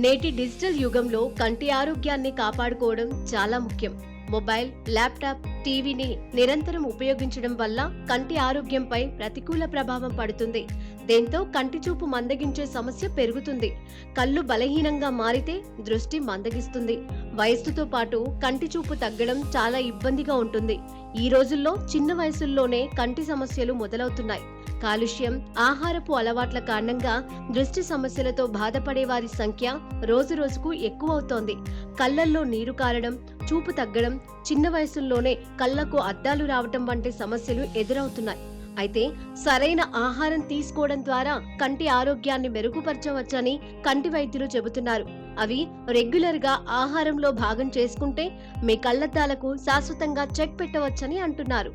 నేటి డిజిటల్ యుగంలో కంటి ఆరోగ్యాన్ని కాపాడుకోవడం చాలా ముఖ్యం. మొబైల్, ల్యాప్టాప్, టీవీని నిరంతరం ఉపయోగించడం వల్ల కంటి ఆరోగ్యంపై ప్రతికూల ప్రభావం పడుతుంది. దీంతో కంటి చూపు మందగించే సమస్య పెరుగుతుంది. కళ్ళు బలహీనంగా మారితే దృష్టి మందగిస్తుంది. వయస్సుతో పాటు కంటి చూపు తగ్గడం చాలా ఇబ్బందిగా ఉంటుంది. ఈ రోజుల్లో చిన్న వయసుల్లోనే కంటి సమస్యలు మొదలవుతున్నాయి. కాలుష్యం, ఆహారపు అలవాట్ల కారణంగా దృష్టి సమస్యలతో బాధపడే వారి సంఖ్య రోజురోజుకు ఎక్కువవుతోంది. కళ్లల్లో నీరు కారడం, చూపు తగ్గడం, చిన్న వయసుల్లోనే కళ్లకు అద్దాలు రావటం వంటి సమస్యలు ఎదురవుతున్నాయి. అయితే సరైన ఆహారం తీసుకోవడం ద్వారా కంటి ఆరోగ్యాన్ని మెరుగుపరచవచ్చని కంటి వైద్యులు చెబుతున్నారు. అవి రెగ్యులర్ గా ఆహారంలో భాగం చేసుకుంటే మీ కళ్లద్దాలకు శాశ్వతంగా చెక్ పెట్టవచ్చని అంటున్నారు.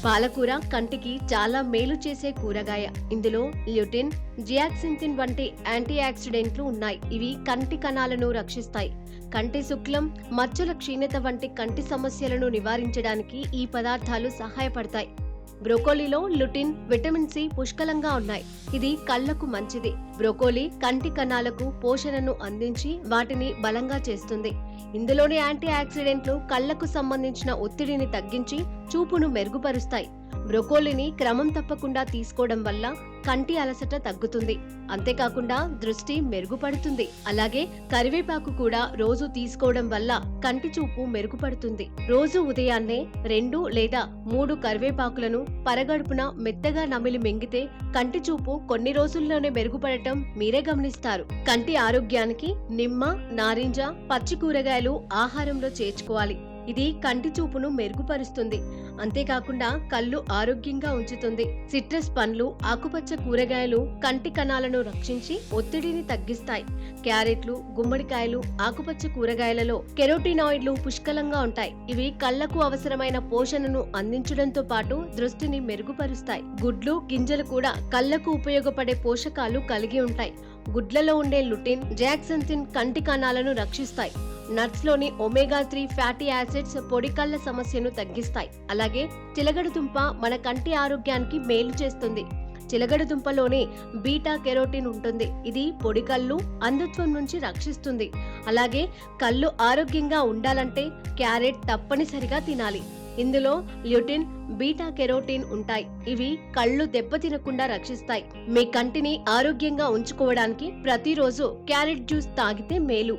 పాలకూర కంటికి చాలా మేలు చేసే కూరగాయ. ఇందులో ల్యూటిన్, జియాక్సింథిన్ వంటి యాంటీ ఆక్సిడెంట్లు ఉన్నాయి. ఇవి కంటి కణాలను రక్షిస్తాయి. కంటి శుక్లం, మచ్చల క్షీణత వంటి కంటి సమస్యలను నివారించడానికి ఈ పదార్థాలు సహాయపడతాయి. బ్రోకోలీలో లుటిన్, విటమిన్ సి పుష్కలంగా ఉన్నాయి. ఇది కళ్లకు మంచిది. బ్రోకోలీ కంటి కణాలకు పోషణను అందించి వాటిని బలంగా చేస్తుంది. ఇందులోని యాంటీ ఆక్సిడెంట్లు కళ్లకు సంబంధించిన ఒత్తిడిని తగ్గించి చూపును మెరుగుపరుస్తాయి. బ్రోకోలీని క్రమం తప్పకుండా తీసుకోవడం వల్ల కంటి అలసట తగ్గుతుంది. అంతేకాకుండా దృష్టి మెరుగుపడుతుంది. అలాగే కరివేపాకు కూడా రోజు తీసుకోవడం వల్ల కంటి చూపు మెరుగుపడుతుంది. రోజు ఉదయాన్నే 2 లేదా 3 కరివేపాకులను పరగడుపున మెత్తగా నమిలి మింగితే కంటి చూపు కొన్ని రోజుల్లోనే మెరుగుపడటం మీరే గమనిస్తారు. కంటి ఆరోగ్యానికి నిమ్మ, నారింజ, పచ్చి కూరగాయలు ఆహారంలో చేర్చుకోవాలి. ఇది కంటి చూపును మెరుగుపరుస్తుంది. అంతేకాకుండా కళ్ళు ఆరోగ్యంగా ఉంచుతుంది. సిట్రస్ పండ్లు, ఆకుపచ్చ కూరగాయలు కంటి కణాలను రక్షించి ఒత్తిడిని తగ్గిస్తాయి. క్యారెట్లు, గుమ్మడికాయలు, ఆకుపచ్చ కూరగాయలలో కెరోటినాయిడ్లు పుష్కలంగా ఉంటాయి. ఇవి కళ్లకు అవసరమైన పోషణను అందించడంతో పాటు దృష్టిని మెరుగుపరుస్తాయి. గుడ్లు, గింజలు కూడా కళ్లకు ఉపయోగపడే పోషకాలు కలిగి ఉంటాయి. గుడ్లలో ఉండే లుటిన్, జియాక్సింథిన్ కంటి కణాలను రక్షిస్తాయి. నట్స్ లోని ఒమేగా 3 ఫ్యాటీ యాసిడ్స్ పొడి కళ్ల సమస్యను తగ్గిస్తాయి. అలాగే చిలగడదుంప మన కంటి ఆరోగ్యానికి మేలు చేస్తుంది. చిలగడదుంపలోని బీటా కెరోటిన్ ఉంటుంది. ఇది పొడి కళ్ళు, అంధత్వం నుంచి రక్షిస్తుంది. అలాగే కళ్ళు ఆరోగ్యంగా ఉండాలంటే క్యారెట్ తప్పనిసరిగా తినాలి. ఇందులో ల్యూటిన్, బీటా కెరోటిన్ ఉంటాయి. ఇవి కళ్ళు దెబ్బతినకుండా రక్షిస్తాయి. మీ కంటిని ఆరోగ్యంగా ఉంచుకోవడానికి ప్రతిరోజు క్యారెట్ జ్యూస్ తాగితే మేలు.